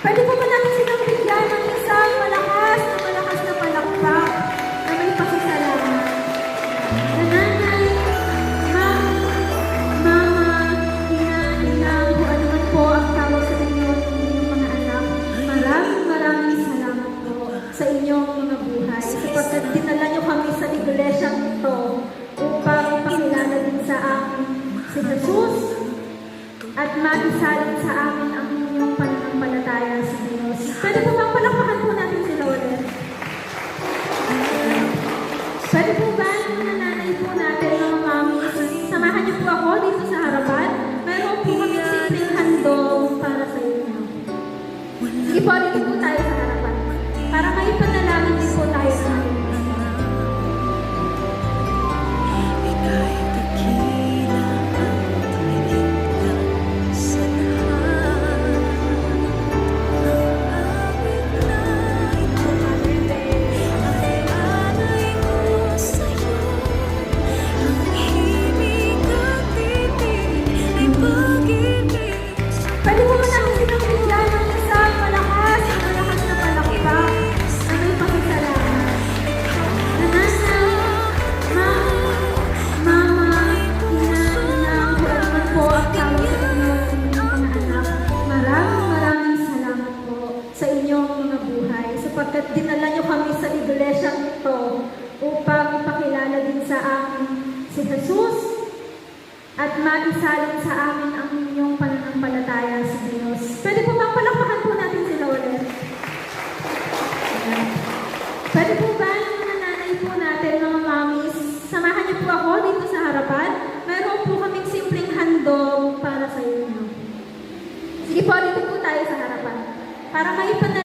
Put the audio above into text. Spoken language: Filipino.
Pwede po ba natin silang bigyan ng isang malakas na palakpak na may pasasalamat? Nanay, mama, ina, kung ano man po ang tawag sa inyo ng inyong mga anak, maraming salamat po sa inyong mga buhay. Sapagkat dinala niyo kami sa iglesyang ito upang ipakilala din sa amin si Jesus at maisalin sa amin ang inyong pananampalataya sa Diyos. Pwede po bang palakpakan po natin sila ulit? Pwede po ba yung mga nanay po natin, mga mami, samahan niyo po ako dito sa harapan? Meron po kami simpleng handog para sa inyo. Sige po, dito po tayo sa harapan. Para may panalangin din po tayo sa atin. Pwede po ba namin silang bigyan ng isang malakas na palakpak na may pasasalamat? Nanay, mama, ina, kung ano man po ang tawag sa inyo ng inyong mga anak, maraming salamat po sa inyong mga buhay. Sapagkat dinala niyo kami sa iglesyang ito upang ipakilala din sa amin si Jesus at maisalin sa amin ang inyong pananampalataya sa Diyos. Pwede po bang palakpakan po natin sila ulit? Pwede po ba yung mga nanay po natin, mga mamis, samahan niyo po ako dito sa harapan? Meron po kaming simpleng handog para sa inyo. Sige po, dito po tayo sa harapan. Para may